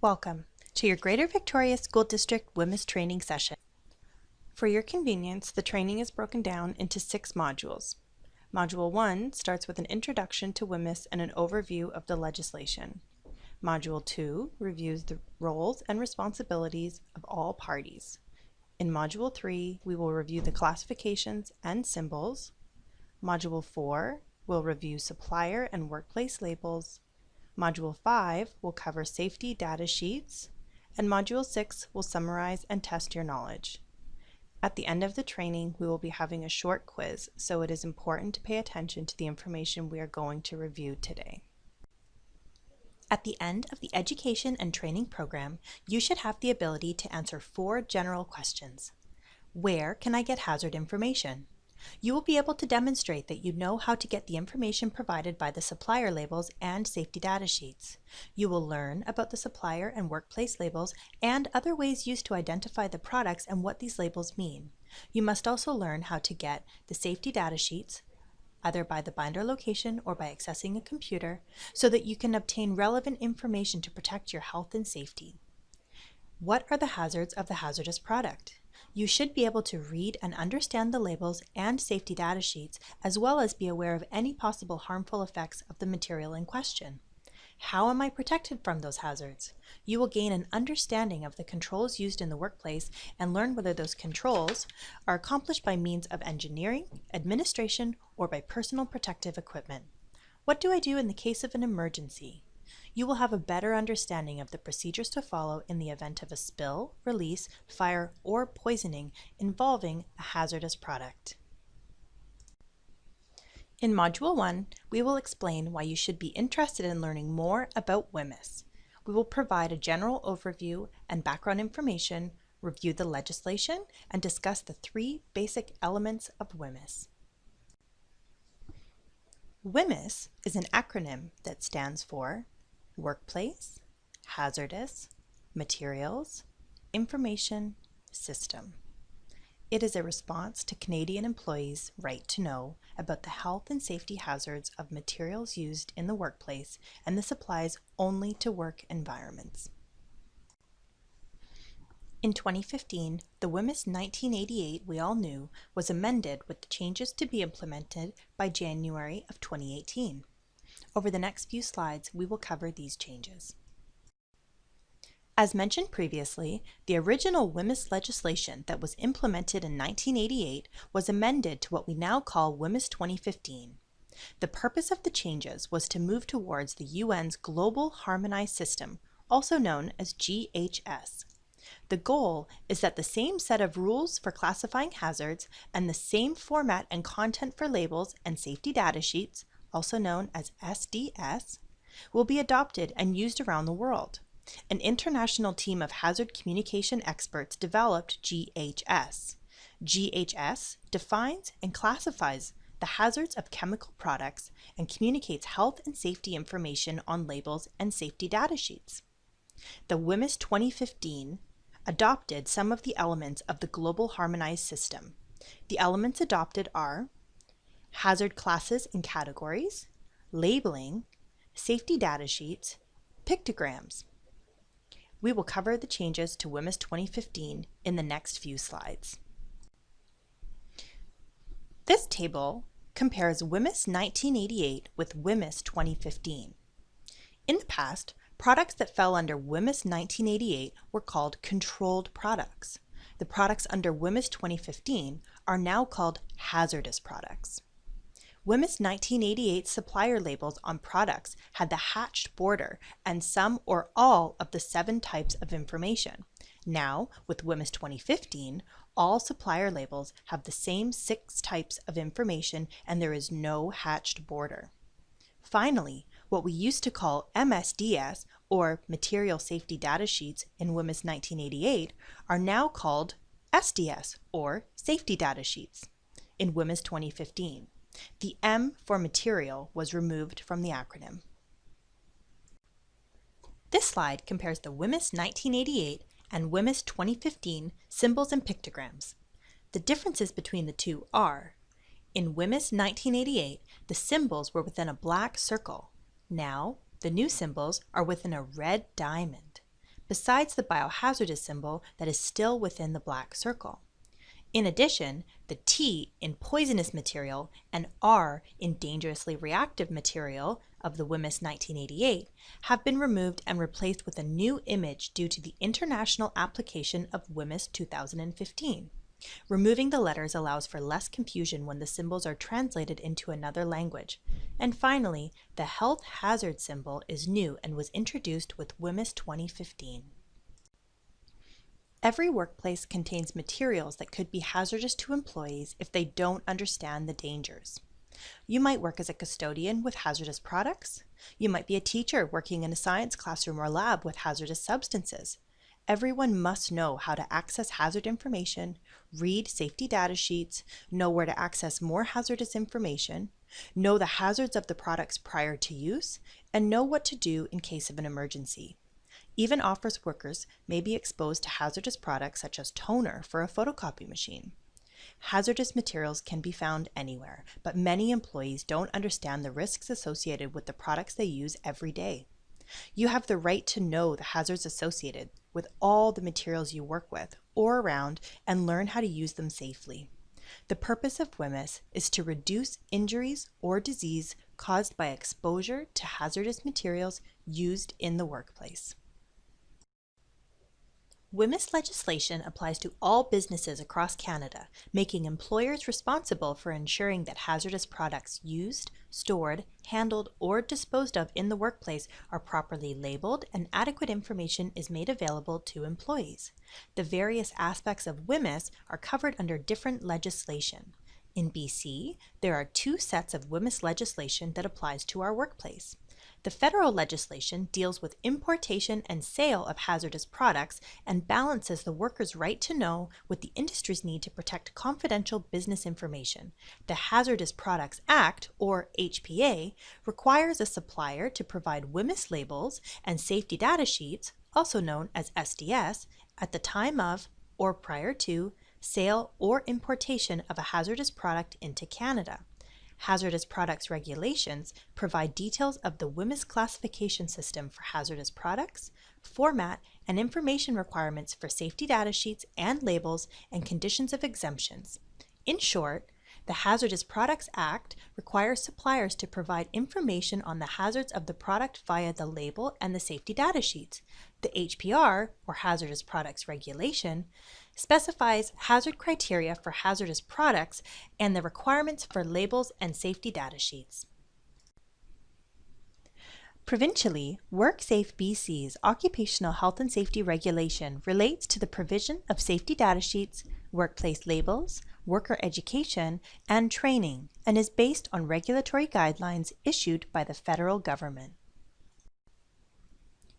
Welcome to your Greater Victoria School District WHMIS training session. For your convenience, the training is broken down into 6 modules. Module 1 starts with an introduction to WHMIS and an overview of the legislation. Module 2 reviews the roles and responsibilities of all parties. In Module 3, we will review the classifications and symbols. Module 4 will review supplier and workplace labels. Module 5 will cover safety data sheets, and Module 6 will summarize and test your knowledge. At the end of the training, we will be having a short quiz, so it is important to pay attention to the information we are going to review today. At the end of the education and training program, you should have the ability to answer 4 general questions. Where can I get hazard information? You will be able to demonstrate that you know how to get the information provided by the supplier labels and safety data sheets. You will learn about the supplier and workplace labels and other ways used to identify the products and what these labels mean. You must also learn how to get the safety data sheets, either by the binder location or by accessing a computer, so that you can obtain relevant information to protect your health and safety. What are the hazards of the hazardous product? You should be able to read and understand the labels and safety data sheets, as well as be aware of any possible harmful effects of the material in question. How am I protected from those hazards? You will gain an understanding of the controls used in the workplace and learn whether those controls are accomplished by means of engineering, administration, or by personal protective equipment. What do I do in the case of an emergency? You will have a better understanding of the procedures to follow in the event of a spill, release, fire, or poisoning involving a hazardous product. In Module 1, we will explain why you should be interested in learning more about WHMIS. We will provide a general overview and background information, review the legislation, and discuss the 3 basic elements of WHMIS. WHMIS is an acronym that stands for Workplace, Hazardous, Materials, Information, System. It is a response to Canadian employees' right to know about the health and safety hazards of materials used in the workplace, and this applies only to work environments. In 2015, the WHMIS 1988 we all knew was amended with the changes to be implemented by January of 2018. Over the next few slides, we will cover these changes. As mentioned previously, the original WHMIS legislation that was implemented in 1988 was amended to what we now call WHMIS 2015. The purpose of the changes was to move towards the UN's Global Harmonized System, also known as GHS. The goal is that the same set of rules for classifying hazards and the same format and content for labels and safety data sheets, also known as SDS, will be adopted and used around the world. An international team of hazard communication experts developed GHS. GHS defines and classifies the hazards of chemical products and communicates health and safety information on labels and safety data sheets. The WHMIS 2015 adopted some of the elements of the Global Harmonized System. The elements adopted are hazard classes and categories, labeling, safety data sheets, pictograms. We will cover the changes to WHMIS 2015 in the next few slides. This table compares WHMIS 1988 with WHMIS 2015. In the past, products that fell under WHMIS 1988 were called controlled products. The products under WHMIS 2015 are now called hazardous products. WHMIS 1988 supplier labels on products had the hatched border and some or all of the 7 types of information. Now, with WHMIS 2015, all supplier labels have the same 6 types of information and there is no hatched border. Finally, what we used to call MSDS, or Material Safety Data Sheets, in WHMIS 1988 are now called SDS, or Safety Data Sheets, in WHMIS 2015. The M for material was removed from the acronym. This slide compares the WHMIS 1988 and WHMIS 2015 symbols and pictograms. The differences between the two are, in WHMIS 1988, the symbols were within a black circle. Now, the new symbols are within a red diamond. besides the biohazardous symbol that is still within the black circle. In addition, the T in poisonous material and R in dangerously reactive material of the WHMIS 1988 have been removed and replaced with a new image due to the international application of WHMIS 2015. Removing the letters allows for less confusion when the symbols are translated into another language. And finally, the health hazard symbol is new and was introduced with WHMIS 2015. Every workplace contains materials that could be hazardous to employees if they don't understand the dangers. You might work as a custodian with hazardous products. You might be a teacher working in a science classroom or lab with hazardous substances. Everyone must know how to access hazard information, read safety data sheets, know where to access more hazardous information, know the hazards of the products prior to use, and know what to do in case of an emergency. Even office workers may be exposed to hazardous products such as toner for a photocopy machine. Hazardous materials can be found anywhere, but many employees don't understand the risks associated with the products they use every day. You have the right to know the hazards associated with all the materials you work with or around and learn how to use them safely. The purpose of WHMIS is to reduce injuries or disease caused by exposure to hazardous materials used in the workplace. WHMIS legislation applies to all businesses across Canada, making employers responsible for ensuring that hazardous products used, stored, handled, or disposed of in the workplace are properly labeled and adequate information is made available to employees. The various aspects of WHMIS are covered under different legislation. In BC, there are 2 sets of WHMIS legislation that applies to our workplace. The federal legislation deals with importation and sale of hazardous products and balances the worker's right to know with the industry's need to protect confidential business information. The Hazardous Products Act, or HPA, requires a supplier to provide WHMIS labels and safety data sheets, also known as SDS, at the time of or prior to sale or importation of a hazardous product into Canada. Hazardous Products Regulations provide details of the WHMIS classification system for hazardous products, format, and information requirements for safety data sheets and labels and conditions of exemptions. In short, the Hazardous Products Act requires suppliers to provide information on the hazards of the product via the label and the safety data sheets. The HPR, or Hazardous Products Regulation, specifies hazard criteria for hazardous products and the requirements for labels and safety data sheets. Provincially, WorkSafe BC's Occupational Health and Safety Regulation relates to the provision of safety data sheets, workplace labels, worker education, and training, and is based on regulatory guidelines issued by the federal government.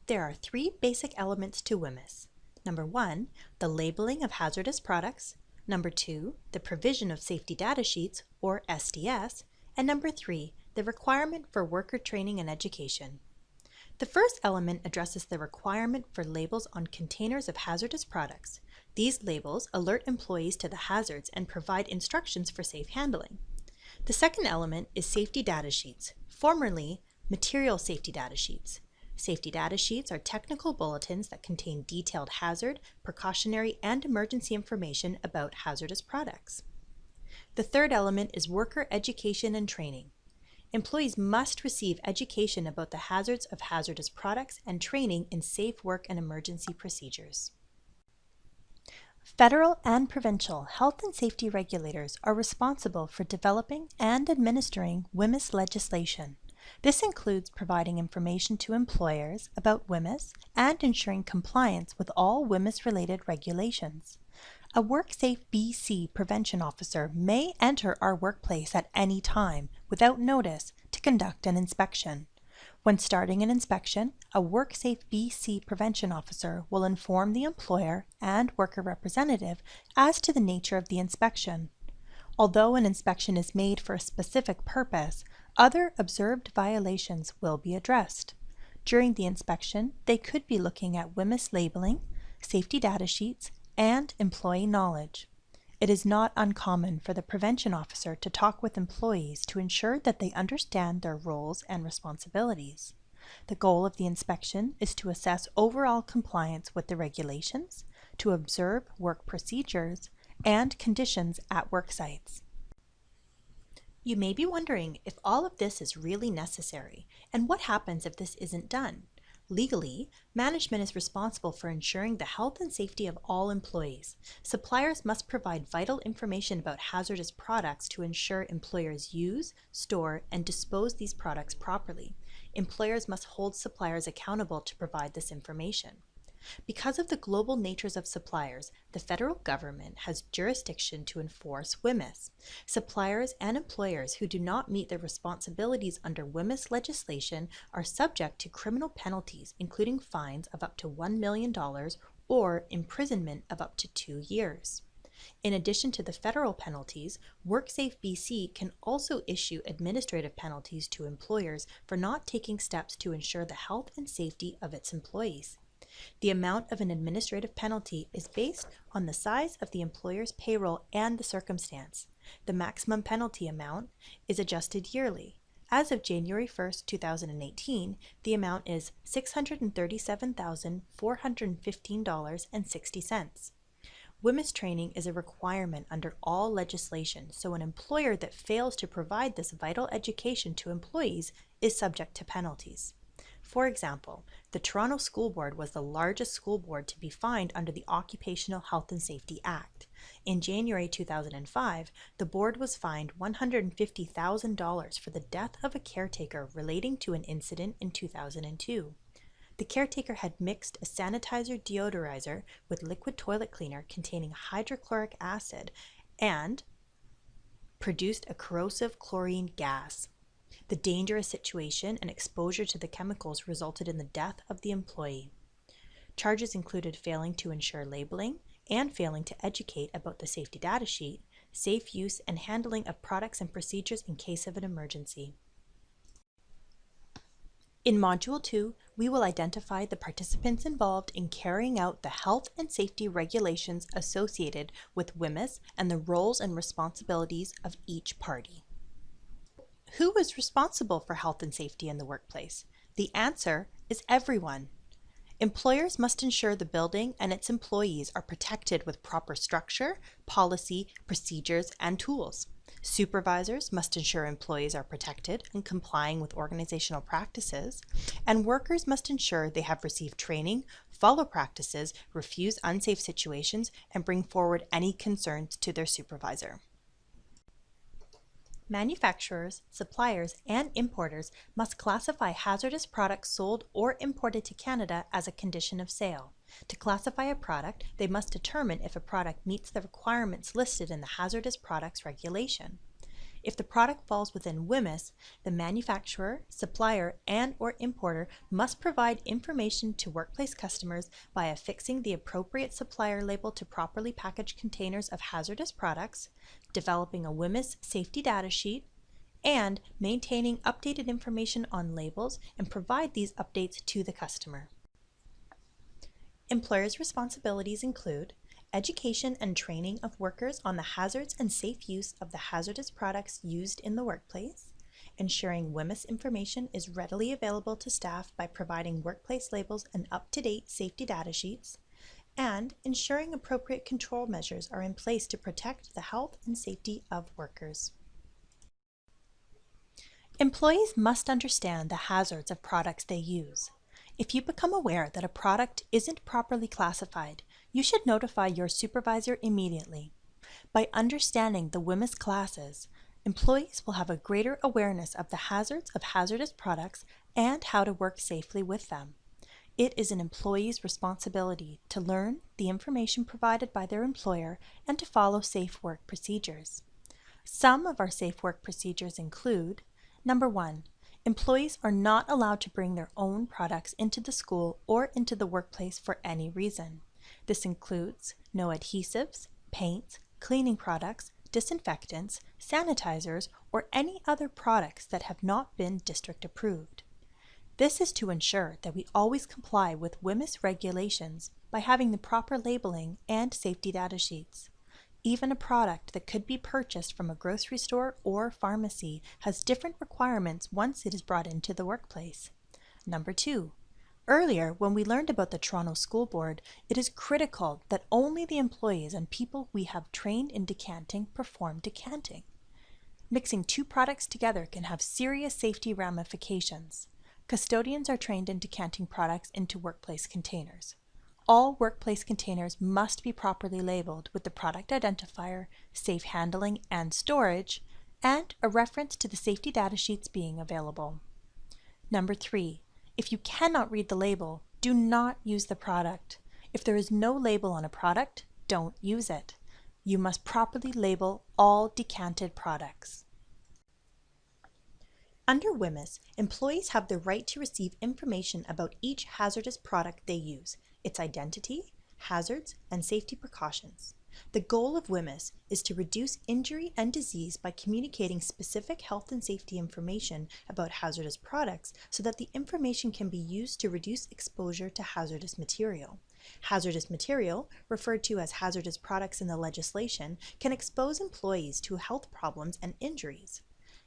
There are 3 basic elements to WHMIS. Number 1, the labeling of hazardous products. Number 2, the provision of safety data sheets, or SDS. And number 3, the requirement for worker training and education. The first element addresses the requirement for labels on containers of hazardous products. These labels alert employees to the hazards and provide instructions for safe handling. The second element is safety data sheets, formerly material safety data sheets. Safety data sheets are technical bulletins that contain detailed hazard, precautionary, and emergency information about hazardous products. The third element is worker education and training. Employees must receive education about the hazards of hazardous products and training in safe work and emergency procedures. Federal and provincial health and safety regulators are responsible for developing and administering WHMIS legislation. This includes providing information to employers about WHMIS and ensuring compliance with all WHMIS-related regulations. A WorkSafe BC prevention officer may enter our workplace at any time without notice to conduct an inspection. When starting an inspection, a WorkSafe BC prevention officer will inform the employer and worker representative as to the nature of the inspection. Although an inspection is made for a specific purpose, other observed violations will be addressed. During the inspection, they could be looking at WHMIS labeling, safety data sheets, and employee knowledge. It is not uncommon for the prevention officer to talk with employees to ensure that they understand their roles and responsibilities. The goal of the inspection is to assess overall compliance with the regulations, to observe work procedures, and conditions at work sites. You may be wondering if all of this is really necessary, and what happens if this isn't done. Legally, management is responsible for ensuring the health and safety of all employees. Suppliers must provide vital information about hazardous products to ensure employers use, store, and dispose these products properly. Employers must hold suppliers accountable to provide this information. Because of the global natures of suppliers, the federal government has jurisdiction to enforce WHMIS. Suppliers and employers who do not meet their responsibilities under WHMIS legislation are subject to criminal penalties, including fines of up to $1 million or imprisonment of up to 2 years. In addition to the federal penalties, WorkSafe BC can also issue administrative penalties to employers for not taking steps to ensure the health and safety of its employees. The amount of an administrative penalty is based on the size of the employer's payroll and the circumstance. The maximum penalty amount is adjusted yearly. As of January 1, 2018, the amount is $637,415.60. WHMIS training is a requirement under all legislation, so an employer that fails to provide this vital education to employees is subject to penalties. For example, the Toronto School Board was the largest school board to be fined under the Occupational Health and Safety Act. In January 2005, the board was fined $150,000 for the death of a caretaker relating to an incident in 2002. The caretaker had mixed a sanitizer deodorizer with liquid toilet cleaner containing hydrochloric acid and produced a corrosive chlorine gas. The dangerous situation and exposure to the chemicals resulted in the death of the employee. Charges included failing to ensure labeling and failing to educate about the safety data sheet, safe use and handling of products and procedures in case of an emergency. In Module 2, we will identify the participants involved in carrying out the health and safety regulations associated with WHMIS and the roles and responsibilities of each party. Who is responsible for health and safety in the workplace? The answer is everyone. Employers must ensure the building and its employees are protected with proper structure, policy, procedures, and tools. Supervisors must ensure employees are protected and complying with organizational practices, and workers must ensure they have received training, follow practices, refuse unsafe situations, and bring forward any concerns to their supervisor. Manufacturers, suppliers, and importers must classify hazardous products sold or imported to Canada as a condition of sale. To classify a product, they must determine if a product meets the requirements listed in the Hazardous Products Regulation. If the product falls within WHMIS, the manufacturer, supplier, and/or importer must provide information to workplace customers by affixing the appropriate supplier label to properly packaged containers of hazardous products, developing a WHMIS safety data sheet, and maintaining updated information on labels and provide these updates to the customer. Employers' responsibilities include education and training of workers on the hazards and safe use of the hazardous products used in the workplace, ensuring WHMIS information is readily available to staff by providing workplace labels and up-to-date safety data sheets, and ensuring appropriate control measures are in place to protect the health and safety of workers. Employees must understand the hazards of products they use. If you become aware that a product isn't properly classified, you should notify your supervisor immediately. By understanding the WHMIS classes, employees will have a greater awareness of the hazards of hazardous products and how to work safely with them. It is an employee's responsibility to learn the information provided by their employer and to follow safe work procedures. Some of our safe work procedures include: Number 1. Employees are not allowed to bring their own products into the school or into the workplace for any reason. This includes no adhesives, paints, cleaning products, disinfectants, sanitizers, or any other products that have not been district approved. This is to ensure that we always comply with WHMIS regulations by having the proper labeling and safety data sheets. Even a product that could be purchased from a grocery store or pharmacy has different requirements once it is brought into the workplace. Number 2. Earlier, when we learned about the Toronto School Board, it is critical that only the employees and people we have trained in decanting perform decanting. Mixing two products together can have serious safety ramifications. Custodians are trained in decanting products into workplace containers. All workplace containers must be properly labeled with the product identifier, safe handling and storage, and a reference to the safety data sheets being available. Number 3. If you cannot read the label, do not use the product. If there is no label on a product, don't use it. You must properly label all decanted products. Under WHMIS, employees have the right to receive information about each hazardous product they use, its identity, hazards, and safety precautions. The goal of WHMIS is to reduce injury and disease by communicating specific health and safety information about hazardous products so that the information can be used to reduce exposure to hazardous material. Hazardous material, referred to as hazardous products in the legislation, can expose employees to health problems and injuries.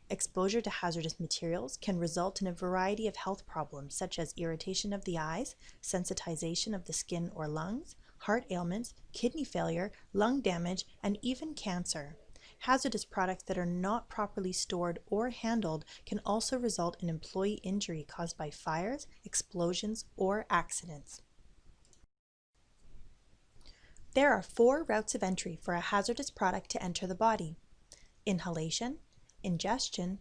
Exposure to hazardous materials can result in a variety of health problems such as irritation of the eyes, sensitization of the skin or lungs, heart ailments, kidney failure, lung damage, and even cancer. Hazardous products that are not properly stored or handled can also result in employee injury caused by fires, explosions, or accidents. There are 4 routes of entry for a hazardous product to enter the body: inhalation, ingestion,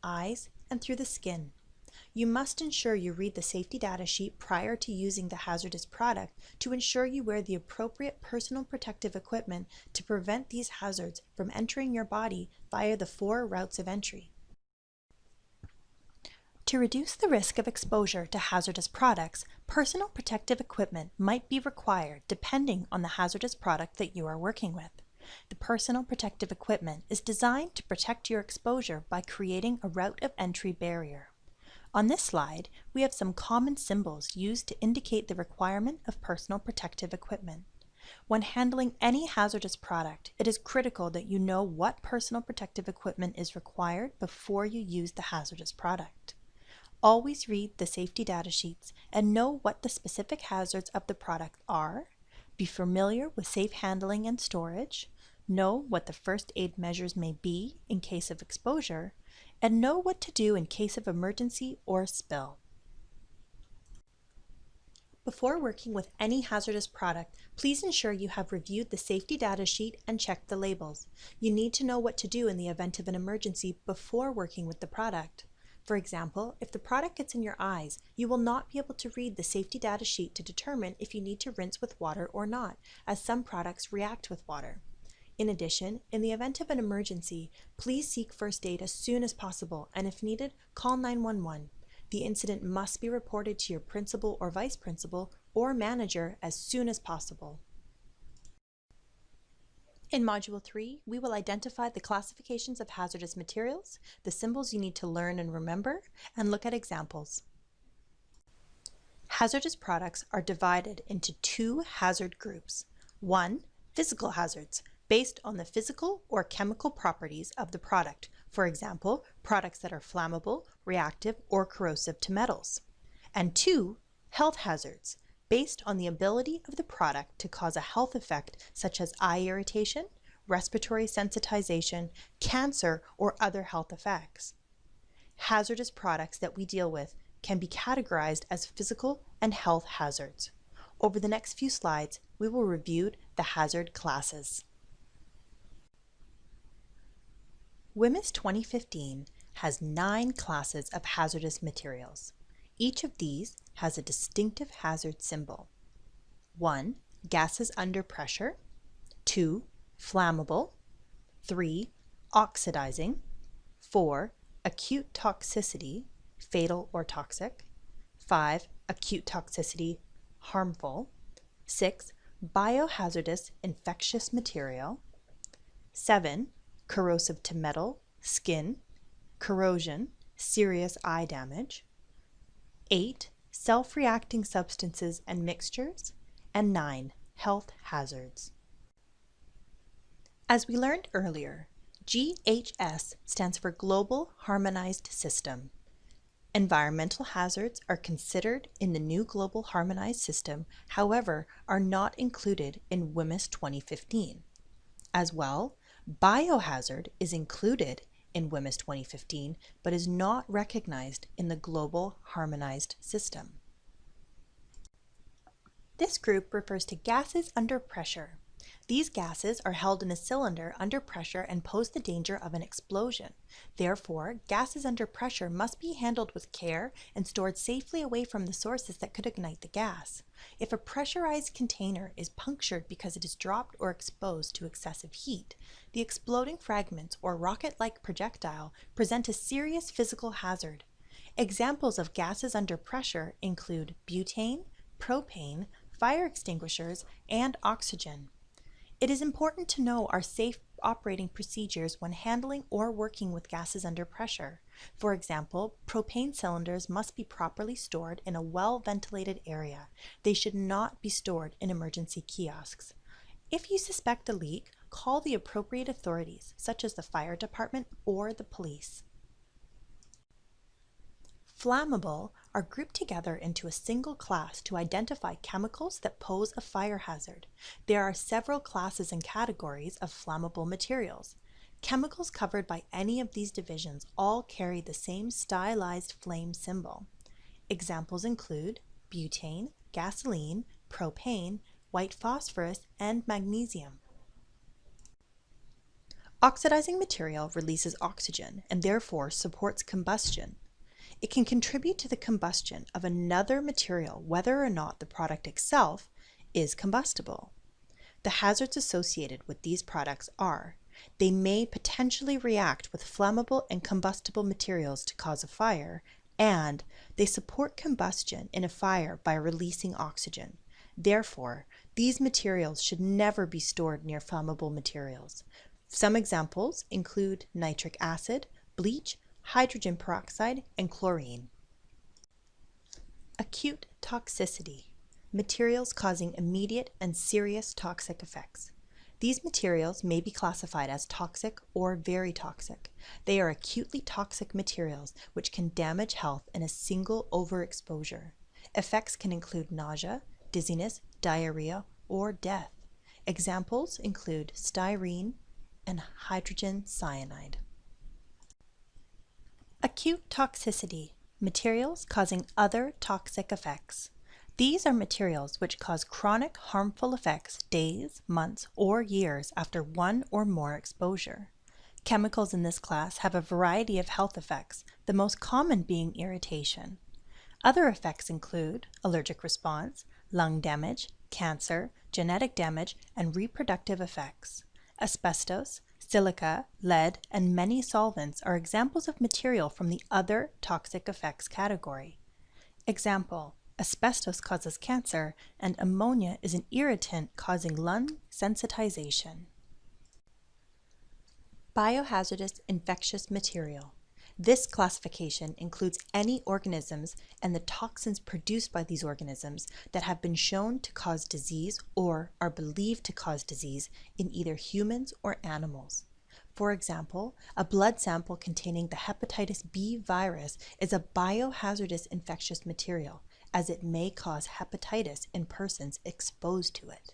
eyes, and through the skin. You must ensure you read the safety data sheet prior to using the hazardous product to ensure you wear the appropriate personal protective equipment to prevent these hazards from entering your body via the 4 routes of entry. To reduce the risk of exposure to hazardous products, personal protective equipment might be required depending on the hazardous product that you are working with. The personal protective equipment is designed to protect your exposure by creating a route of entry barrier. On this slide, we have some common symbols used to indicate the requirement of personal protective equipment. When handling any hazardous product, it is critical that you know what personal protective equipment is required before you use the hazardous product. Always read the safety data sheets and know what the specific hazards of the product are. Be familiar with safe handling and storage. Know what the first aid measures may be in case of exposure, and know what to do in case of emergency or spill. Before working with any hazardous product, please ensure you have reviewed the safety data sheet and checked the labels. You need to know what to do in the event of an emergency before working with the product. For example, if the product gets in your eyes, you will not be able to read the safety data sheet to determine if you need to rinse with water or not, as some products react with water. In addition, in the event of an emergency, please seek first aid as soon as possible, and if needed, call 911. The incident must be reported to your principal or vice principal or manager as soon as possible. In Module 3, we will identify the classifications of hazardous materials, the symbols you need to learn and remember, and look at examples. Hazardous products are divided into 2 hazard groups. 1. Physical hazards, based on the physical or chemical properties of the product. For example, products that are flammable, reactive, or corrosive to metals. And 2. Health hazards, based on the ability of the product to cause a health effect such as eye irritation, respiratory sensitization, cancer, or other health effects. Hazardous products that we deal with can be categorized as physical and health hazards. Over the next few slides, we will review the hazard classes. WHMIS 2015 has 9 classes of hazardous materials. Each of these has a distinctive hazard symbol. 1. Gases under pressure. 2. Flammable. 3. Oxidizing. 4. Acute toxicity, fatal or toxic. 5. Acute toxicity, harmful. 6. Biohazardous infectious material. 7. Corrosive to metal, skin, corrosion, serious eye damage. 8. Self-reacting substances and mixtures. And 9. Health hazards. As we learned earlier, GHS stands for Global Harmonized System. Environmental hazards are considered in the new global harmonized system, however, are not included in WHMIS 2015. As well, biohazard is included in WHMIS 2015, but is not recognized in the global harmonized system. This group refers to gases under pressure. These gases are held in a cylinder under pressure and pose the danger of an explosion. Therefore, gases under pressure must be handled with care and stored safely away from the sources that could ignite the gas. If a pressurized container is punctured because it is dropped or exposed to excessive heat, the exploding fragments or rocket-like projectile present a serious physical hazard. Examples of gases under pressure include butane, propane, fire extinguishers, and oxygen. It is important to know our safe operating procedures when handling or working with gases under pressure. For example, propane cylinders must be properly stored in a well-ventilated area. They should not be stored in emergency kiosks. If you suspect a leak, call the appropriate authorities, such as the fire department or the police. Flammable are grouped together into a single class to identify chemicals that pose a fire hazard. There are several classes and categories of flammable materials. Chemicals covered by any of these divisions all carry the same stylized flame symbol. Examples include butane, gasoline, propane, white phosphorus, and magnesium. Oxidizing material releases oxygen and therefore supports combustion. It can contribute to the combustion of another material whether or not the product itself is combustible. The hazards associated with these products are: they may potentially react with flammable and combustible materials to cause a fire, and they support combustion in a fire by releasing oxygen. Therefore, these materials should never be stored near flammable materials. Some examples include nitric acid, bleach, hydrogen peroxide, and chlorine. Acute toxicity. Materials causing immediate and serious toxic effects. These materials may be classified as toxic or very toxic. They are acutely toxic materials which can damage health in a single overexposure. Effects can include nausea, dizziness, diarrhea, or death. Examples include styrene and hydrogen cyanide. Acute toxicity, materials causing other toxic effects. These are materials which cause chronic harmful effects days, months, or years after one or more exposure. Chemicals in this class have a variety of health effects, the most common being irritation. Other effects include allergic response, lung damage, cancer, genetic damage, and reproductive effects. Asbestos, silica, lead, and many solvents are examples of material from the other toxic effects category. Example: asbestos causes cancer, and ammonia is an irritant causing lung sensitization. Biohazardous infectious material. This classification includes any organisms and the toxins produced by these organisms that have been shown to cause disease or are believed to cause disease in either humans or animals. For example, a blood sample containing the hepatitis B virus is a biohazardous infectious material, as it may cause hepatitis in persons exposed to it.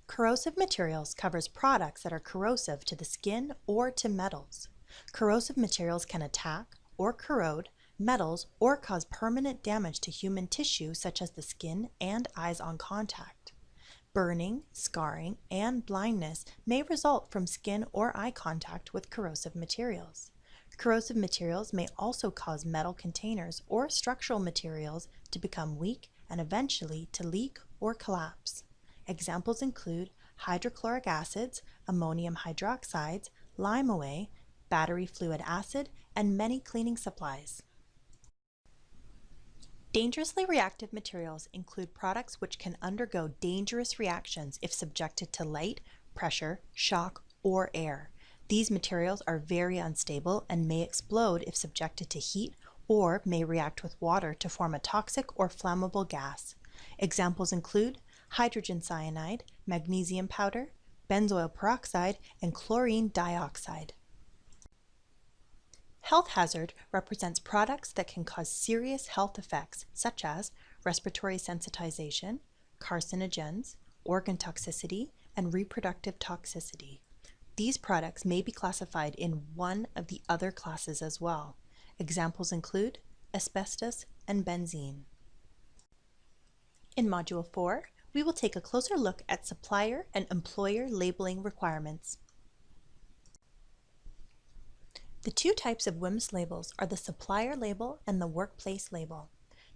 Corrosive materials covers products that are corrosive to the skin or to metals. Corrosive materials can attack or corrode metals or cause permanent damage to human tissue such as the skin and eyes on contact. Burning, scarring, and blindness may result from skin or eye contact with corrosive materials. Corrosive materials may also cause metal containers or structural materials to become weak and eventually to leak or collapse. Examples include hydrochloric acids, ammonium hydroxides, lime-away, battery fluid acid, and many cleaning supplies. Dangerously reactive materials include products which can undergo dangerous reactions if subjected to light, pressure, shock, or air. These materials are very unstable and may explode if subjected to heat or may react with water to form a toxic or flammable gas. Examples include hydrogen cyanide, magnesium powder, benzoyl peroxide, and chlorine dioxide. Health hazard represents products that can cause serious health effects such as respiratory sensitization, carcinogens, organ toxicity, and reproductive toxicity. These products may be classified in one of the other classes as well. Examples include asbestos and benzene. In Module 4, we will take a closer look at supplier and employer labeling requirements. The two types of WHMIS labels are the supplier label and the workplace label.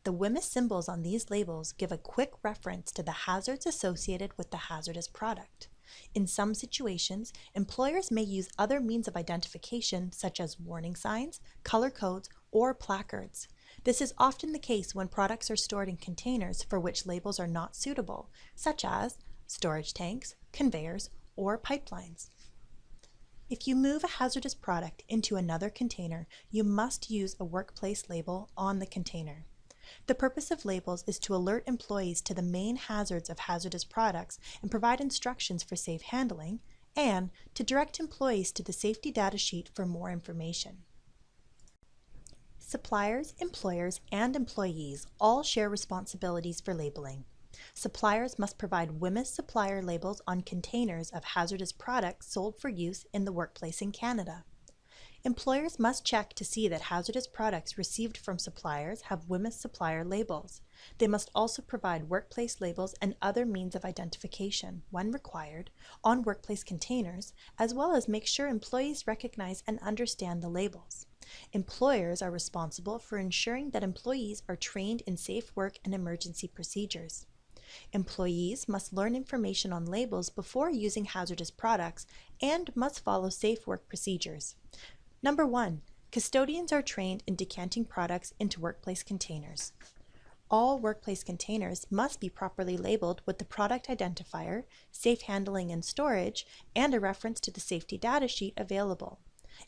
The WHMIS symbols on these labels give a quick reference to the hazards associated with the hazardous product. In some situations, employers may use other means of identification such as warning signs, color codes, or placards. This is often the case when products are stored in containers for which labels are not suitable, such as storage tanks, conveyors, or pipelines. If you move a hazardous product into another container, you must use a workplace label on the container. The purpose of labels is to alert employees to the main hazards of hazardous products and provide instructions for safe handling, and to direct employees to the safety data sheet for more information. Suppliers, employers, and employees all share responsibilities for labeling. Suppliers must provide WHMIS supplier labels on containers of hazardous products sold for use in the workplace in Canada. Employers must check to see that hazardous products received from suppliers have WHMIS supplier labels. They must also provide workplace labels and other means of identification, when required, on workplace containers, as well as make sure employees recognize and understand the labels. Employers are responsible for ensuring that employees are trained in safe work and emergency procedures. Employees must learn information on labels before using hazardous products and must follow safe work procedures. Number 1, custodians are trained in decanting products into workplace containers. All workplace containers must be properly labeled with the product identifier, safe handling and storage, and a reference to the safety data sheet available.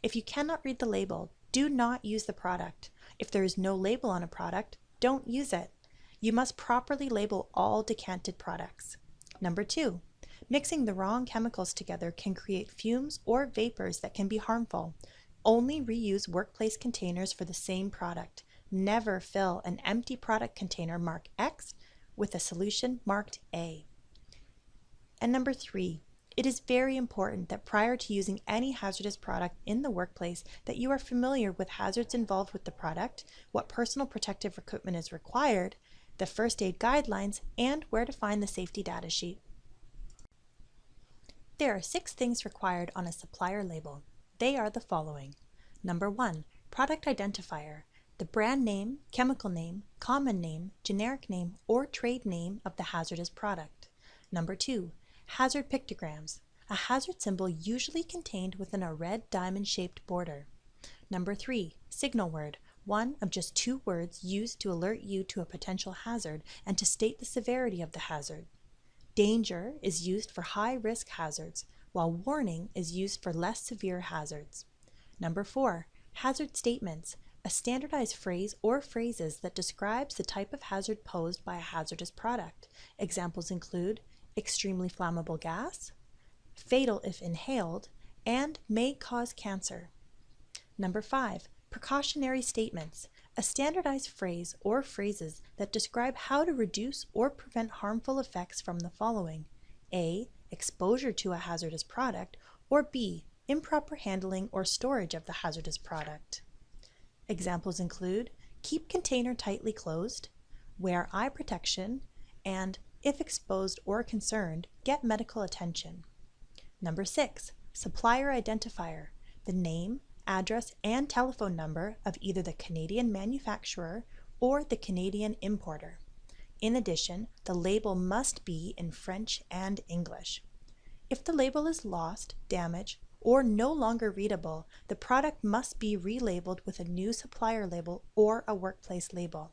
If you cannot read the label, do not use the product. If there is no label on a product, don't use it. You must properly label all decanted products. Number 2, mixing the wrong chemicals together can create fumes or vapors that can be harmful. Only reuse workplace containers for the same product. Never fill an empty product container marked X with a solution marked A. And number 3, it is very important that prior to using any hazardous product in the workplace that you are familiar with hazards involved with the product, what personal protective equipment is required, the first aid guidelines, and where to find the safety data sheet. There are 6 things required on a supplier label. They are the following. Number 1, product identifier, the brand name, chemical name, common name, generic name, or trade name of the hazardous product. Number 2, hazard pictograms, a hazard symbol usually contained within a red diamond-shaped border. Number 3, signal word, one of just 2 words used to alert you to a potential hazard and to state the severity of the hazard. Danger is used for high-risk hazards, while warning is used for less severe hazards. Number 4, hazard statements, a standardized phrase or phrases that describes the type of hazard posed by a hazardous product. Examples include extremely flammable gas, fatal if inhaled, and may cause cancer. Number 5, precautionary statements, a standardized phrase or phrases that describe how to reduce or prevent harmful effects from the following: A, exposure to a hazardous product, or B, improper handling or storage of the hazardous product. Examples include keep container tightly closed, wear eye protection, and if exposed or concerned, get medical attention. Number 6, supplier identifier, the name, address, and telephone number of either the Canadian manufacturer or the Canadian importer. In addition, the label must be in French and English. If the label is lost, damaged, or no longer readable, the product must be relabeled with a new supplier label or a workplace label.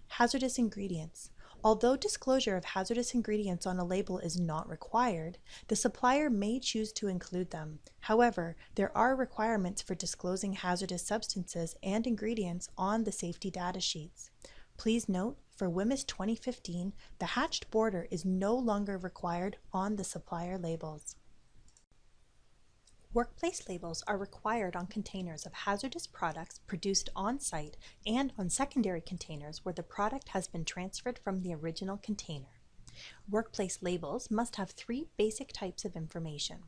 Hazardous ingredients. Although disclosure of hazardous ingredients on a label is not required, the supplier may choose to include them. However, there are requirements for disclosing hazardous substances and ingredients on the safety data sheets. Please note, for WHMIS 2015, the hatched border is no longer required on the supplier labels. Workplace labels are required on containers of hazardous products produced on-site and on secondary containers where the product has been transferred from the original container. Workplace labels must have three basic types of information.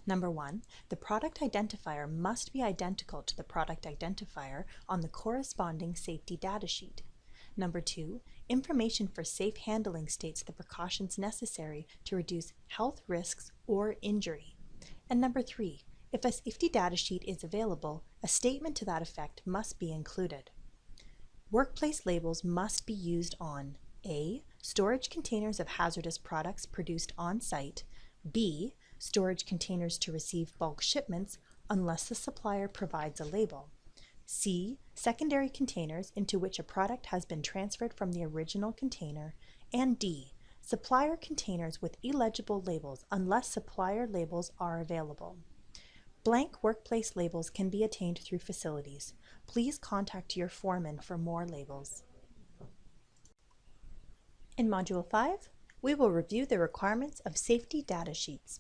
Number one, the product identifier must be identical to the product identifier on the corresponding safety data sheet. Number two, information for safe handling states the precautions necessary to reduce health risks or injury. And number three, if a safety data sheet is available, a statement to that effect must be included. Workplace labels must be used on A. Storage containers of hazardous products produced on-site, B. Storage containers to receive bulk shipments unless the supplier provides a label, C. Secondary containers into which a product has been transferred from the original container, and D. Supplier containers with illegible labels unless supplier labels are available. Blank workplace labels can be attained through facilities. Please contact your foreman for more labels. In Module 5, we will review the requirements of safety data sheets.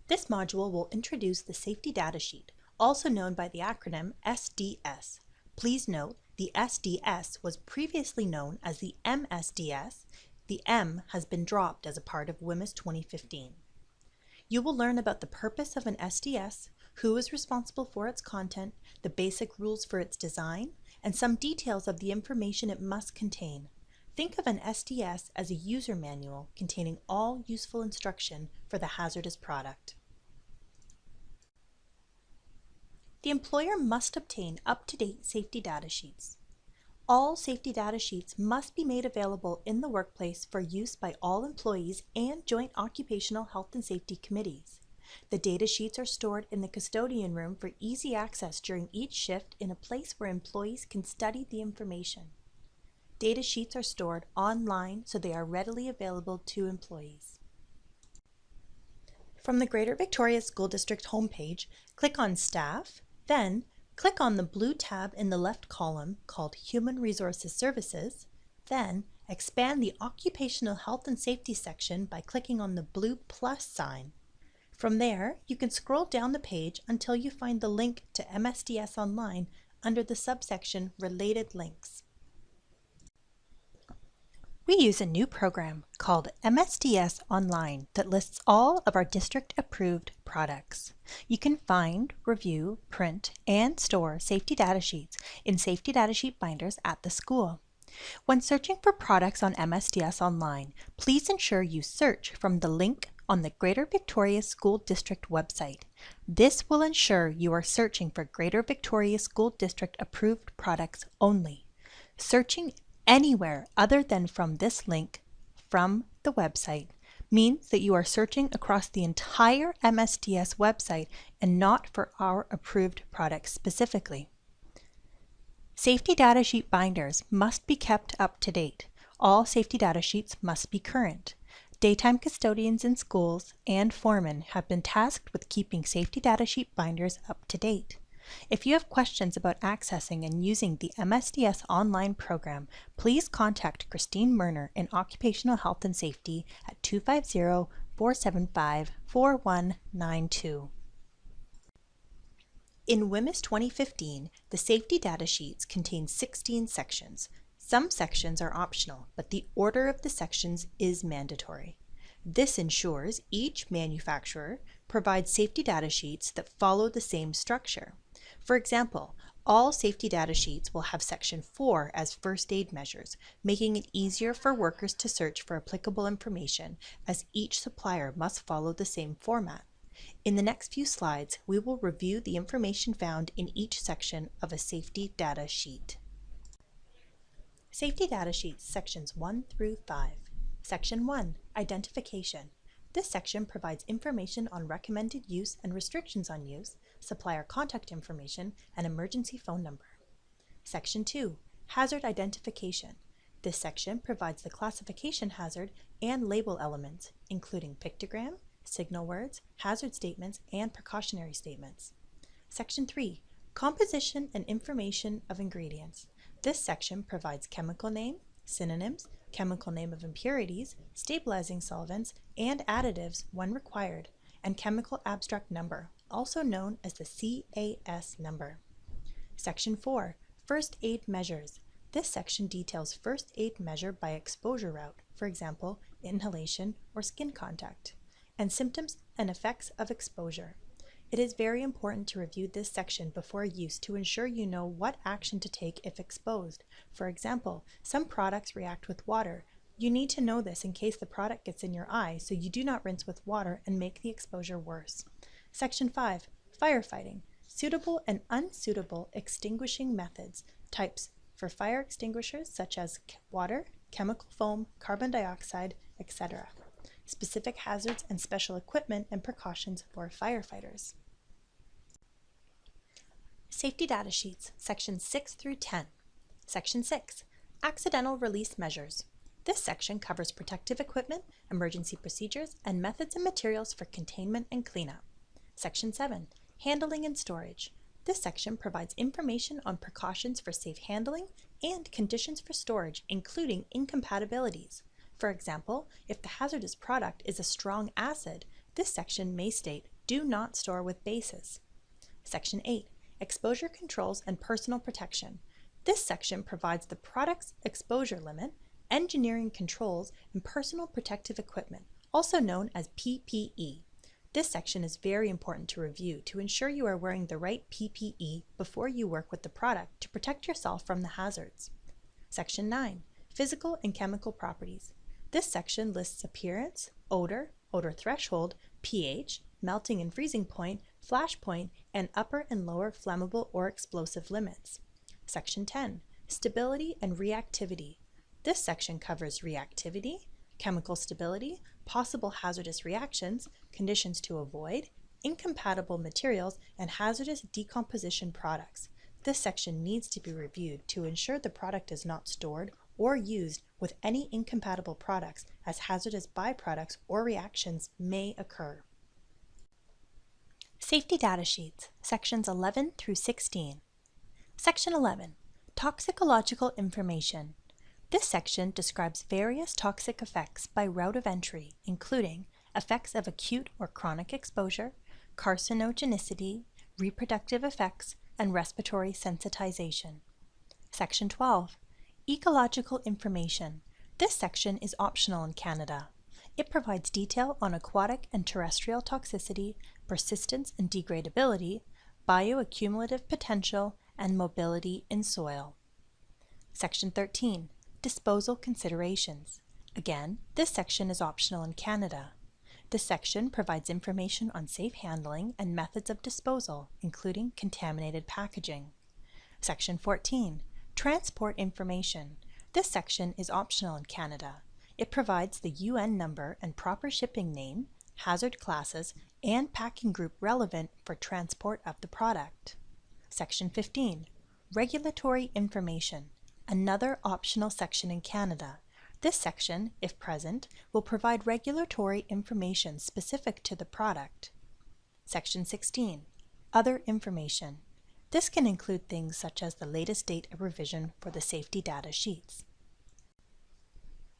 This module will introduce the safety data sheet, also known by the acronym SDS. Please note, the SDS was previously known as the MSDS. The M has been dropped as a part of WHMIS 2015. You will learn about the purpose of an SDS, who is responsible for its content, the basic rules for its design, and some details of the information it must contain. Think of an SDS as a user manual containing all useful instruction for the hazardous product. The employer must obtain up-to-date safety data sheets. All safety data sheets must be made available in the workplace for use by all employees and joint occupational health and safety committees. The data sheets are stored in the custodian room for easy access during each shift in a place where employees can study the information. Data sheets are stored online so they are readily available to employees. From the Greater Victoria School District homepage, click on Staff, then click on the blue tab in the left column called Human Resources Services, then expand the Occupational Health and Safety section by clicking on the blue plus sign. From there, you can scroll down the page until you find the link to MSDS Online under the subsection Related Links. We use a new program called MSDS Online that lists all of our district-approved products. You can find, review, print, and store safety data sheets in safety data sheet binders at the school. When searching for products on MSDS Online, please ensure you search from the link on the Greater Victoria School District website. This will ensure you are searching for Greater Victoria School District approved products only. Searching anywhere other than from this link from the website means that you are searching across the entire MSDS website and not for our approved products specifically. Safety data sheet binders must be kept up to date. All safety data sheets must be current. Daytime custodians in schools and foremen have been tasked with keeping safety data sheet binders up to date. If you have questions about accessing and using the MSDS Online program, please contact Christine Murner in Occupational Health and Safety at 250-475-4192. In WHMIS 2015, the safety data sheets contain 16 sections. Some sections are optional, but the order of the sections is mandatory. This ensures each manufacturer provides safety data sheets that follow the same structure. For example, all safety data sheets will have Section 4 as first aid measures, making it easier for workers to search for applicable information as each supplier must follow the same format. In the next few slides, we will review the information found in each section of a safety data sheet. Safety data sheets, sections 1 through 5. Section 1, Identification. This section provides information on recommended use and restrictions on use, supplier contact information, and emergency phone number. Section 2, Hazard Identification. This section provides the classification hazard and label elements, including pictogram, signal words, hazard statements, and precautionary statements. Section 3, Composition and Information of Ingredients. This section provides chemical name, synonyms, chemical name of impurities, stabilizing solvents, and additives when required, and chemical abstract number, also known as the CAS number. Section 4, First Aid Measures. This section details first aid measure by exposure route, for example, inhalation or skin contact, and symptoms and effects of exposure. It is very important to review this section before use to ensure you know what action to take if exposed. For example, some products react with water. You need to know this in case the product gets in your eye so you do not rinse with water and make the exposure worse. Section 5, Firefighting. Suitable and unsuitable extinguishing methods, types for fire extinguishers such as water, chemical foam, carbon dioxide, etc. Specific hazards and special equipment and precautions for firefighters. Safety data sheets, sections 6 through 10. Section 6, Accidental Release Measures. This section covers protective equipment, emergency procedures, and methods and materials for containment and cleanup. Section 7, Handling and Storage. This section provides information on precautions for safe handling and conditions for storage, including incompatibilities. For example, if the hazardous product is a strong acid, this section may state, "Do not store with bases." Section 8, Exposure Controls and Personal Protection. This section provides the product's exposure limit, engineering controls, and personal protective equipment, also known as PPE. This section is very important to review to ensure you are wearing the right PPE before you work with the product to protect yourself from the hazards. Section 9, Physical and Chemical Properties. This section lists appearance, odor threshold, pH, melting and freezing point, flash point, and upper and lower flammable or explosive limits. Section 10, Stability and Reactivity. This section covers reactivity, chemical stability, possible hazardous reactions, conditions to avoid, incompatible materials, and hazardous decomposition products. This section needs to be reviewed to ensure the product is not stored or used with any incompatible products, as hazardous byproducts or reactions may occur. Safety data sheets, sections 11 through 16. Section 11, Toxicological Information. This section describes various toxic effects by route of entry, including effects of acute or chronic exposure, carcinogenicity, reproductive effects, and respiratory sensitization. Section 12, Ecological Information. This section is optional in Canada. It provides detail on aquatic and terrestrial toxicity, persistence and degradability, bioaccumulative potential, and mobility in soil. Section 13, Disposal Considerations. Again, this section is optional in Canada. This section provides information on safe handling and methods of disposal, including contaminated packaging. Section 14, Transport Information. This section is optional in Canada. It provides the UN number and proper shipping name, hazard classes, and packing group relevant for transport of the product. Section 15, Regulatory Information. Another optional section in Canada. This section, if present, will provide regulatory information specific to the product. Section 16, Other Information. This can include things such as the latest date of revision for the safety data sheets.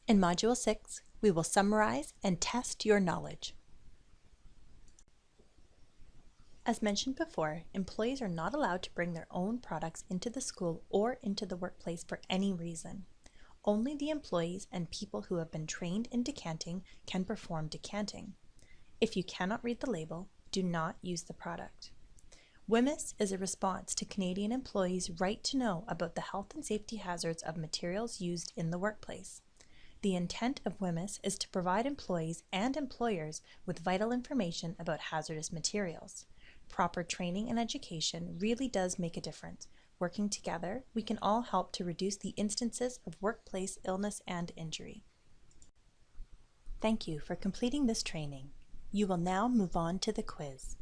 In Module 6, we will summarize and test your knowledge. As mentioned before, employees are not allowed to bring their own products into the school or into the workplace for any reason. Only the employees and people who have been trained in decanting can perform decanting. If you cannot read the label, do not use the product. WHMIS is a response to Canadian employees' right to know about the health and safety hazards of materials used in the workplace. The intent of WHMIS is to provide employees and employers with vital information about hazardous materials. Proper training and education really does make a difference. Working together, we can all help to reduce the instances of workplace illness and injury. Thank you for completing this training. You will now move on to the quiz.